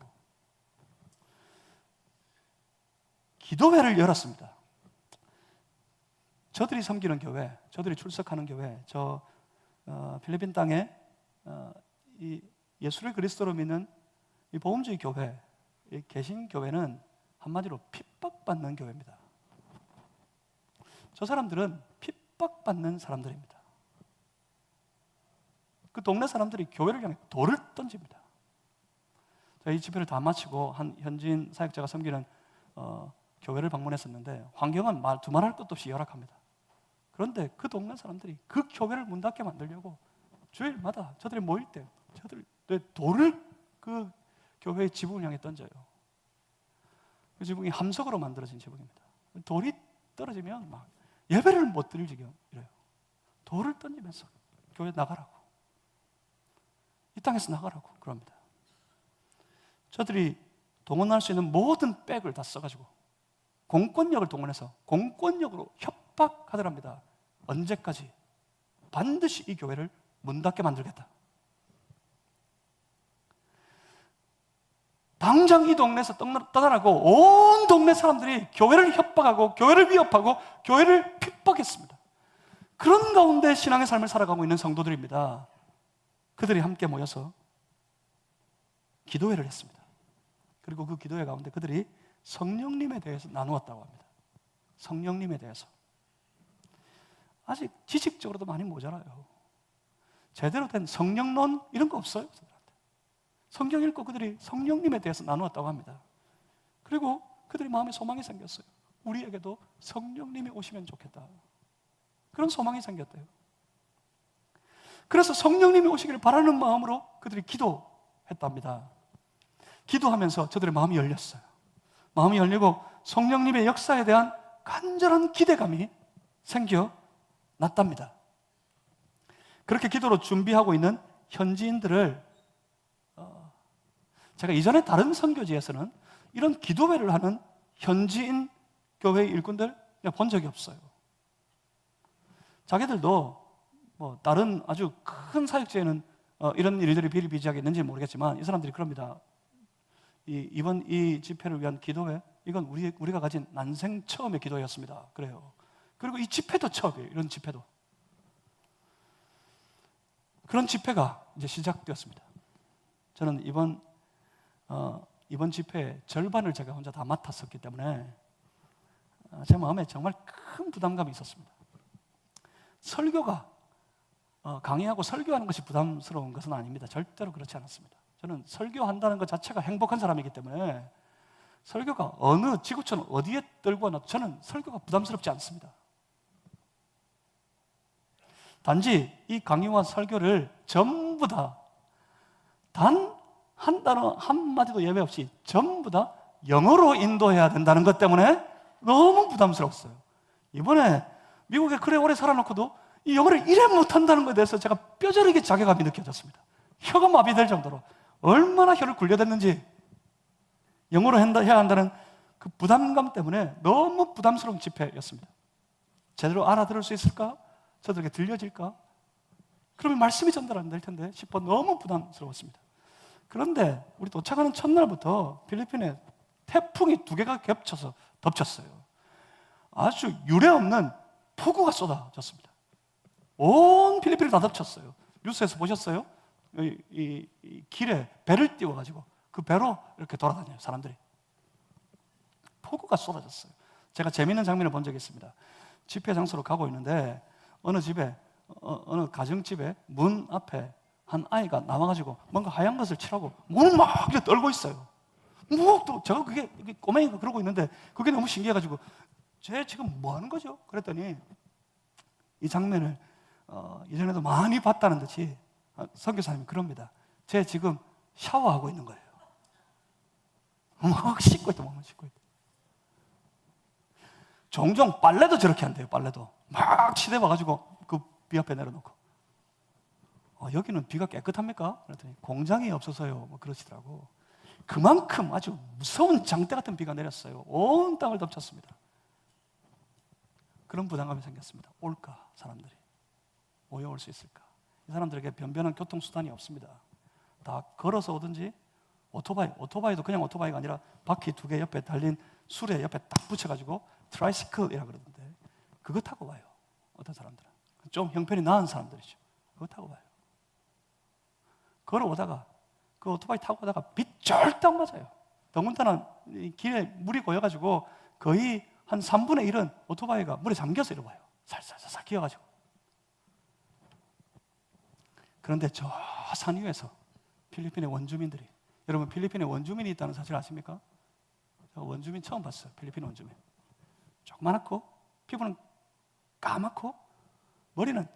기도회를 열었습니다. 저들이 섬기는 교회, 저들이 출석하는 교회, 필리핀 땅에 이 예수를 그리스도로 믿는 이 복음주의 교회, 이 개신교회는 한마디로 핍박받는 교회입니다. 저 사람들은 핍박받는 사람들입니다. 그 동네 사람들이 교회를 향해 돌을 던집니다. 이 집회를 다 마치고 한 현지인 사역자가 섬기는 교회를 방문했었는데 환경은 두말할 것도 없이 열악합니다. 그런데 그 동네 사람들이 그 교회를 문 닫게 만들려고 주일마다 저들이 모일 때 돌을 그 교회의 지붕을 향해 던져요. 그 지붕이 함석으로 만들어진 지붕입니다. 돌이 떨어지면 막 예배를 못 드릴 지경이래요. 돌을 던지면서 교회 나가라고, 이 땅에서 나가라고 그럽니다. 저들이 동원할 수 있는 모든 백을 다 써가지고 공권력을 동원해서 공권력으로 협박하더랍니다. 언제까지? 반드시 이 교회를 문 닫게 만들겠다. 당장 이 동네에서 떠나라고 온 동네 사람들이 교회를 협박하고 교회를 위협하고 교회를 핍박했습니다. 그런 가운데 신앙의 삶을 살아가고 있는 성도들입니다. 그들이 함께 모여서 기도회를 했습니다. 그리고 그 기도회 가운데 그들이 성령님에 대해서 나누었다고 합니다. 성령님에 대해서. 아직 지식적으로도 많이 모자라요. 제대로 된 성령론 이런 거 없어요. 성경 읽고 그들이 성령님에 대해서 나누었다고 합니다. 그리고 그들이 마음에 소망이 생겼어요. 우리에게도 성령님이 오시면 좋겠다. 그런 소망이 생겼대요. 그래서 성령님이 오시기를 바라는 마음으로 그들이 기도했답니다. 기도하면서 저들의 마음이 열렸어요. 마음이 열리고 성령님의 역사에 대한 간절한 기대감이 생겨났답니다. 그렇게 기도로 준비하고 있는 현지인들을 제가 이전에 다른 선교지에서는 이런 기도회를 하는 현지인 교회 일꾼들 본 적이 없어요. 자기들도 뭐 다른 아주 큰 사역지에는 이런 일들이 비일비재하게 있는지 모르겠지만 이 사람들이 그럽니다. 이번 이 집회를 위한 기도회, 이건 우리가 가진 난생 처음의 기도였습니다. 그래요. 그리고 이 집회도 처음이에요. 이런 집회도. 그런 집회가 이제 시작되었습니다. 저는 이번 집회의 절반을 제가 혼자 다 맡았었기 때문에 제 마음에 정말 큰 부담감이 있었습니다. 설교가 강의하고 설교하는 것이 부담스러운 것은 아닙니다. 절대로 그렇지 않았습니다. 저는 설교한다는 것 자체가 행복한 사람이기 때문에 설교가 어느 지구촌 어디에 떨고 와도 저는 설교가 부담스럽지 않습니다. 단지 이 강의와 설교를 전부 다 단 한 단어 한마디도 예외 없이 전부 다 영어로 인도해야 된다는 것 때문에 너무 부담스러웠어요. 이번에 미국에 그래 오래 살아놓고도 이 영어를 이래 못한다는 것에 대해서 제가 뼈저리게 자괴감이 느껴졌습니다. 혀가 마비될 정도로 얼마나 혀를 굴려댔는지 영어로 해야 한다는 그 부담감 때문에 너무 부담스러운 집회였습니다. 제대로 알아들을 수 있을까? 저들에게 들려질까? 그러면 말씀이 전달 안 될 텐데 싶어 너무 부담스러웠습니다. 그런데 우리 도착하는 첫날부터 필리핀에 태풍이 2개가 겹쳐서 덮쳤어요. 아주 유례없는 폭우가 쏟아졌습니다. 온 필리핀을 다 덮쳤어요. 뉴스에서 보셨어요? 이 길에 배를 띄워가지고 그 배로 이렇게 돌아다녀요, 사람들이. 폭우가 쏟아졌어요. 제가 재미있는 장면을 본 적이 있습니다. 집회 장소로 가고 있는데 어느 가정집에 문 앞에 한 아이가 나와가지고 뭔가 하얀 것을 칠하고 문을 막 이렇게 떨고 있어요. 뭐 또 제가 그게 꼬맹이가 그러고 있는데 그게 너무 신기해가지고 쟤 지금 뭐 하는 거죠? 그랬더니 이 장면을 이전에도 많이 봤다는 듯이 선교사님이 그럽니다. 쟤 지금 샤워하고 있는 거예요. 막 씻고 있다, 막 씻고 있다. 종종 빨래도 저렇게 한대요. 빨래도 막 치대 와가지고 그 비 앞에 내려놓고 여기는 비가 깨끗합니까? 그랬더니 공장이 없어서요. 뭐 그러시더라고. 그만큼 아주 무서운 장대 같은 비가 내렸어요. 온 땅을 덮쳤습니다. 그런 부담감이 생겼습니다. 올까 사람들이? 모여올 수 있을까? 이 사람들에게 변변한 교통수단이 없습니다. 다 걸어서 오든지 오토바이도 그냥 오토바이가 아니라 바퀴 2개 옆에 달린 수레 옆에 딱 붙여가지고 트라이시클이라고 그러던데 그거 타고 와요. 어떤 사람들은 좀 형편이 나은 사람들이죠. 그거 타고 와요. 걸어오다가 그 오토바이 타고 오다가 비 쫄딱 맞아요. 더군다나 길에 물이 고여가지고 거의 한 3분의 1은 오토바이가 물에 잠겨서 이리 와요. 살살살살 기어가지고. 그런데 저 산 위에서 필리핀의 원주민들이, 여러분 필리핀에 원주민이 있다는 사실 아십니까? 저 원주민 처음 봤어요. 필리핀 원주민. 조그맣고 피부는 까맣고 머리는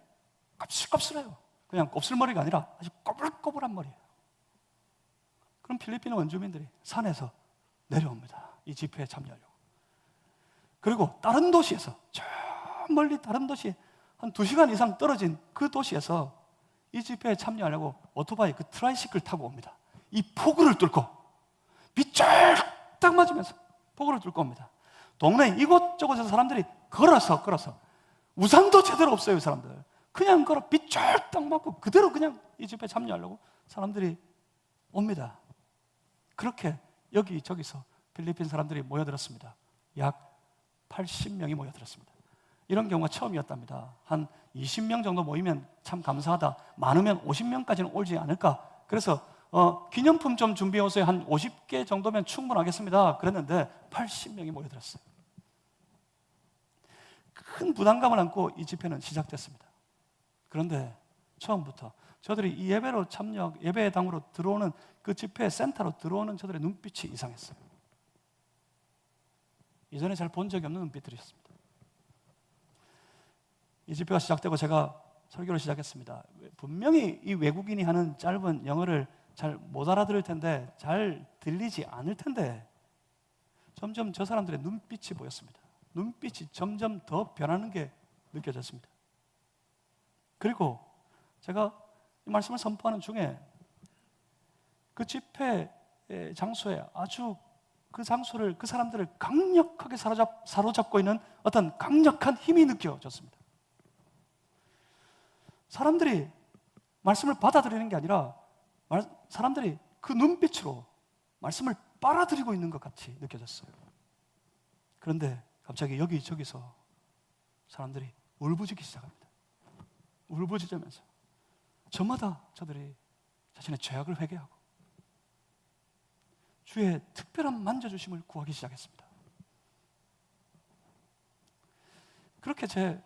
껍슬껍슬해요. 그냥 곱슬머리가 아니라 아주 꼬불꼬불한 머리예요. 그럼 필리핀 원주민들이 산에서 내려옵니다. 이 집회에 참여하려고. 그리고 다른 도시에서, 저 멀리 다른 도시에 한 2시간 이상 떨어진 그 도시에서 이 집회에 참여하려고 오토바이 그 트라이시클 타고 옵니다. 이 폭우를 뚫고 비 쫄딱 맞으면서 폭우를 뚫고 옵니다. 동네 이곳저곳에서 사람들이 걸어서 우산도 제대로 없어요. 이 사람들 그냥 걸어 비 쫄딱 맞고 그대로 그냥 이 집회에 참여하려고 사람들이 옵니다. 그렇게 여기저기서 필리핀 사람들이 모여들었습니다. 약 80명이 모여들었습니다. 이런 경우가 처음이었답니다. 한 20명 정도 모이면 참 감사하다. 많으면 50명까지는 오지 않을까. 그래서 기념품 좀 준비해 오세요. 한 50개 정도면 충분하겠습니다. 그랬는데 80명이 모여들었어요. 큰 부담감을 안고 이 집회는 시작됐습니다. 그런데 처음부터 저들이 이 예배로 예배당으로 들어오는 그 집회 센터로 들어오는 저들의 눈빛이 이상했어요. 이전에 잘 본 적이 없는 눈빛들이었습니다. 이 집회가 시작되고 제가 설교를 시작했습니다. 분명히 이 외국인이 하는 짧은 영어를 잘 못 알아들을 텐데, 잘 들리지 않을 텐데, 점점 저 사람들의 눈빛이 보였습니다. 눈빛이 점점 더 변하는 게 느껴졌습니다. 그리고 제가 이 말씀을 선포하는 중에 그 집회 장소에 아주 그 장소를, 그 사람들을 강력하게 사로잡고 있는 어떤 강력한 힘이 느껴졌습니다. 사람들이 말씀을 받아들이는 게 아니라 사람들이 그 눈빛으로 말씀을 빨아들이고 있는 것 같이 느껴졌어요. 그런데 갑자기 여기저기서 사람들이 울부짖기 시작합니다. 울부짖으면서 저마다 저들이 자신의 죄악을 회개하고 주의 특별한 만져주심을 구하기 시작했습니다. 그렇게 제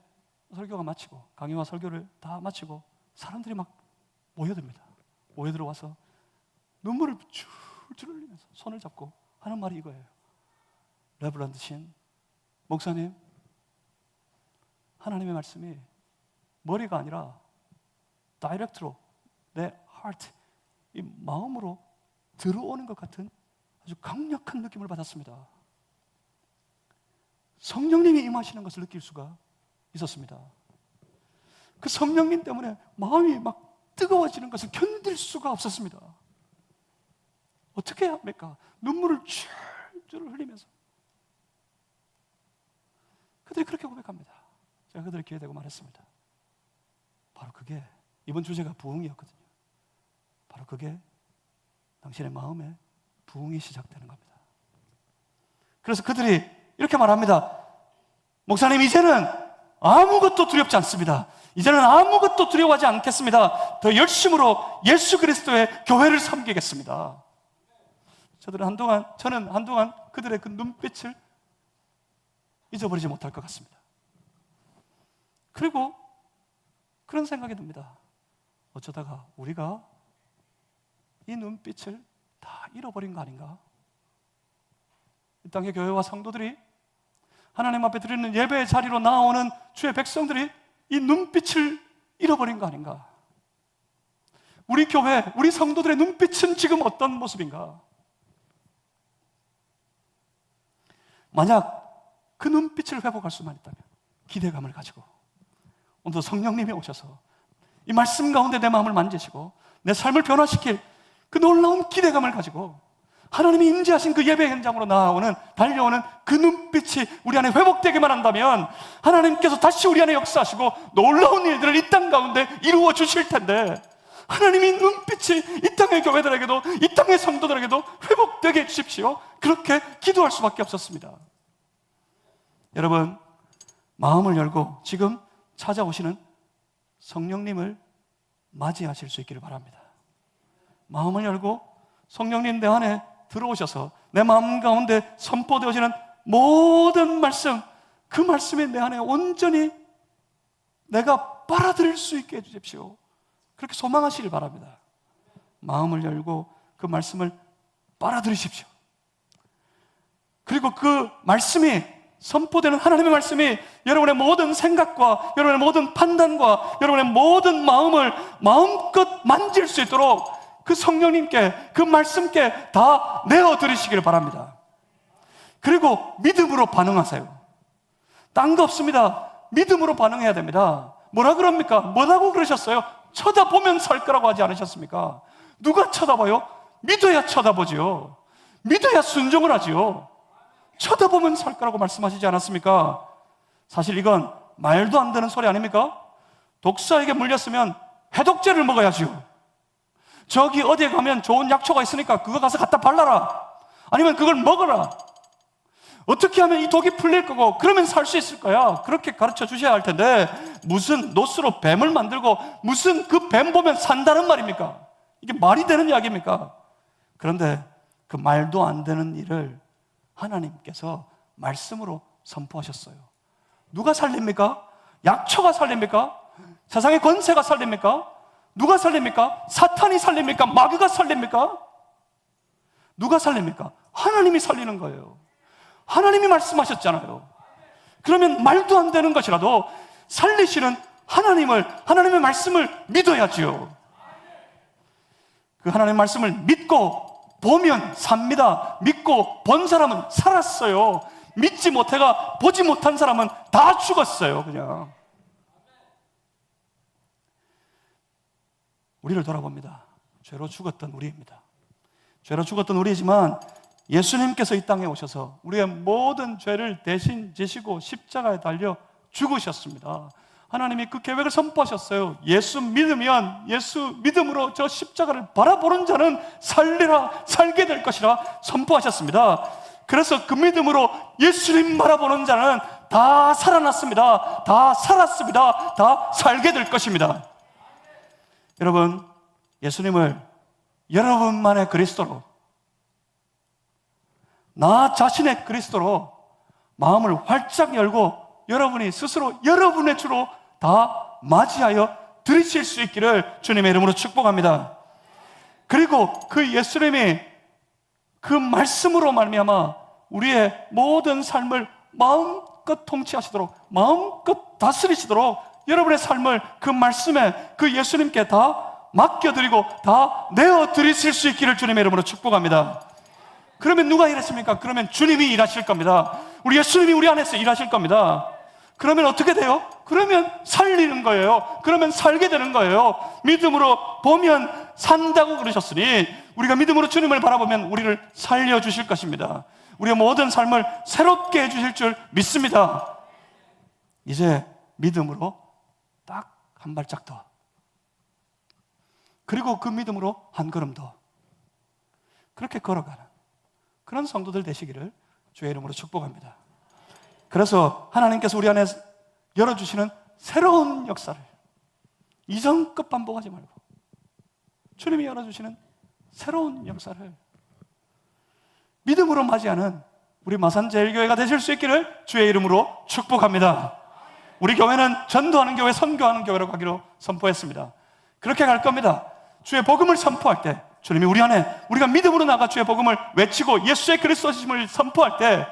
설교가 마치고, 강의와 설교를 다 마치고 사람들이 막 모여듭니다. 모여들어와서 눈물을 줄줄 흘리면서 손을 잡고 하는 말이 이거예요. 레브런드 신, 목사님, 하나님의 말씀이 머리가 아니라 다이렉트로 내 하트, 이 마음으로 들어오는 것 같은 아주 강력한 느낌을 받았습니다. 성령님이 임하시는 것을 느낄 수가 있었습니다. 그 성령님 때문에 마음이 막 뜨거워지는 것을 견딜 수가 없었습니다. 어떻게 해야 합니까? 눈물을 줄줄 흘리면서 그들이 그렇게 고백합니다. 제가 그들의 귀에 대고 말했습니다. 바로 그게, 이번 주제가 부흥이었거든요. 바로 그게 당신의 마음에 부흥이 시작되는 겁니다. 그래서 그들이 이렇게 말합니다. 목사님, 이제는 아무것도 두렵지 않습니다. 이제는 아무것도 두려워하지 않겠습니다. 더 열심으로 예수 그리스도의 교회를 섬기겠습니다. 저는 한동안 그들의 그 눈빛을 잊어버리지 못할 것 같습니다. 그리고 그런 생각이 듭니다. 어쩌다가 우리가 이 눈빛을 다 잃어버린 거 아닌가? 이 땅의 교회와 성도들이, 하나님 앞에 드리는 예배의 자리로 나오는 주의 백성들이 이 눈빛을 잃어버린 거 아닌가? 우리 교회, 우리 성도들의 눈빛은 지금 어떤 모습인가? 만약 그 눈빛을 회복할 수만 있다면, 기대감을 가지고 오늘도 성령님이 오셔서 이 말씀 가운데 내 마음을 만지시고 내 삶을 변화시킬 그 놀라운 기대감을 가지고 하나님이 임재하신 그 예배 현장으로 달려오는 그 눈빛이 우리 안에 회복되기만 한다면 하나님께서 다시 우리 안에 역사하시고 놀라운 일들을 이 땅 가운데 이루어 주실 텐데, 하나님이 눈빛이 이 땅의 교회들에게도, 이 땅의 성도들에게도 회복되게 해주십시오. 그렇게 기도할 수밖에 없었습니다. 여러분, 마음을 열고 지금 찾아오시는 성령님을 맞이하실 수 있기를 바랍니다. 마음을 열고 성령님 내 안에 들어오셔서 내 마음 가운데 선포되어지는 모든 말씀, 그 말씀이 내 안에 온전히 내가 빨아들일 수 있게 해주십시오. 그렇게 소망하시길 바랍니다. 마음을 열고 그 말씀을 빨아들이십시오. 그리고 그 말씀이, 선포되는 하나님의 말씀이 여러분의 모든 생각과 여러분의 모든 판단과 여러분의 모든 마음을 마음껏 만질 수 있도록 그 성령님께, 그 말씀께 다 내어드리시길 바랍니다. 그리고 믿음으로 반응하세요. 딴 거 없습니다. 믿음으로 반응해야 됩니다. 뭐라 그럽니까? 뭐라고 그러셨어요? 쳐다보면 살 거라고 하지 않으셨습니까? 누가 쳐다봐요? 믿어야 쳐다보지요. 믿어야 순종을 하지요. 쳐다보면 살 거라고 말씀하시지 않았습니까? 사실 이건 말도 안 되는 소리 아닙니까? 독사에게 물렸으면 해독제를 먹어야지요. 저기 어디에 가면 좋은 약초가 있으니까 그거 가서 갖다 발라라. 아니면 그걸 먹어라. 어떻게 하면 이 독이 풀릴 거고 그러면 살 수 있을 거야. 그렇게 가르쳐 주셔야 할 텐데 무슨 노스로 뱀을 만들고 무슨 그 뱀 보면 산다는 말입니까? 이게 말이 되는 이야기입니까? 그런데 그 말도 안 되는 일을 하나님께서 말씀으로 선포하셨어요. 누가 살립니까? 약초가 살립니까? 세상의 권세가 살립니까? 누가 살립니까? 사탄이 살립니까? 마귀가 살립니까? 누가 살립니까? 하나님이 살리는 거예요. 하나님이 말씀하셨잖아요. 그러면 말도 안 되는 것이라도 살리시는 하나님의 말씀을 믿어야지요. 그 하나님의 말씀을 믿고 보면 삽니다. 믿고 본 사람은 살았어요. 믿지 못해가 보지 못한 사람은 다 죽었어요. 그냥 우리를 돌아봅니다. 죄로 죽었던 우리입니다. 죄로 죽었던 우리지만 예수님께서 이 땅에 오셔서 우리의 모든 죄를 대신 지시고 십자가에 달려 죽으셨습니다. 하나님이 그 계획을 선포하셨어요. 예수 믿으면 예수 믿음으로 저 십자가를 바라보는 자는 살게 될 것이라 선포하셨습니다. 그래서 그 믿음으로 예수님 바라보는 자는 다 살아났습니다. 다 살았습니다. 다 살게 될 것입니다. 여러분, 예수님을 여러분만의 그리스도로, 나 자신의 그리스도로 마음을 활짝 열고 여러분이 스스로 여러분의 주로 다 맞이하여 들으실 수 있기를 주님의 이름으로 축복합니다. 그리고 그 예수님이 그 말씀으로 말미암아 우리의 모든 삶을 마음껏 통치하시도록, 마음껏 다스리시도록 여러분의 삶을 그 말씀에 그 예수님께 다 맡겨드리고 다 내어드리실 수 있기를 주님의 이름으로 축복합니다. 그러면 누가 일하십니까? 그러면 주님이 일하실 겁니다. 우리 예수님이 우리 안에서 일하실 겁니다. 그러면 어떻게 돼요? 그러면 살리는 거예요. 그러면 살게 되는 거예요. 믿음으로 보면 산다고 그러셨으니 우리가 믿음으로 주님을 바라보면 우리를 살려주실 것입니다. 우리의 모든 삶을 새롭게 해주실 줄 믿습니다. 이제 믿음으로 딱 한 발짝 더, 그리고 그 믿음으로 한 걸음 더, 그렇게 걸어가는 그런 성도들 되시기를 주의 이름으로 축복합니다. 그래서 하나님께서 우리 안에 열어주시는 새로운 역사를 이전껏 반복하지 말고 주님이 열어주시는 새로운 역사를 믿음으로 맞이하는 우리 마산제일교회가 되실 수 있기를 주의 이름으로 축복합니다. 우리 교회는 전도하는 교회, 선교하는 교회로 가기로 선포했습니다. 그렇게 갈 겁니다. 주의 복음을 선포할 때 주님이 우리 안에, 우리가 믿음으로 나가 주의 복음을 외치고 예수의 그리스도심을 선포할 때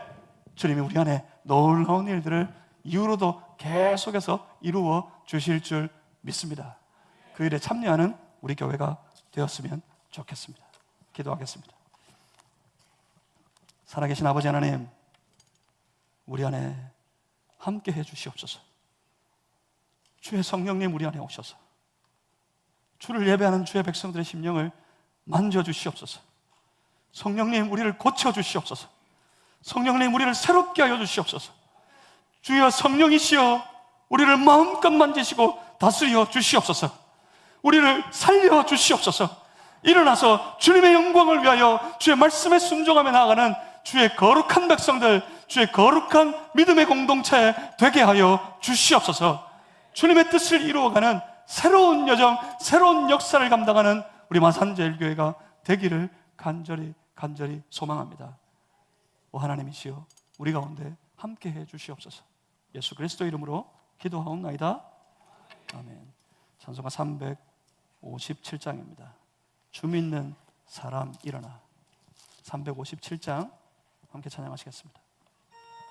주님이 우리 안에 놀라운 일들을 이후로도 계속해서 이루어 주실 줄 믿습니다. 그 일에 참여하는 우리 교회가 되었으면 좋겠습니다. 기도하겠습니다. 살아계신 아버지 하나님, 우리 안에 함께 해 주시옵소서. 주의 성령님 우리 안에 오셔서 주를 예배하는 주의 백성들의 심령을 만져주시옵소서. 성령님 우리를 고쳐주시옵소서. 성령님 우리를 새롭게 하여 주시옵소서. 주여 성령이시여 우리를 마음껏 만지시고 다스려 주시옵소서. 우리를 살려 주시옵소서. 일어나서 주님의 영광을 위하여 주의 말씀에 순종하며 나아가는 주의 거룩한 백성들, 주의 거룩한 믿음의 공동체 되게 하여 주시옵소서. 주님의 뜻을 이루어가는 새로운 여정, 새로운 역사를 감당하는 우리 마산제일교회가 되기를 간절히 소망합니다. 오 하나님이시여 우리 가운데 함께해 주시옵소서. 예수 그리스도 이름으로 기도하옵나이다. 아멘. 찬송가 357장입니다. 주 믿는 사람 일어나. 357장 함께 찬양하시겠습니다.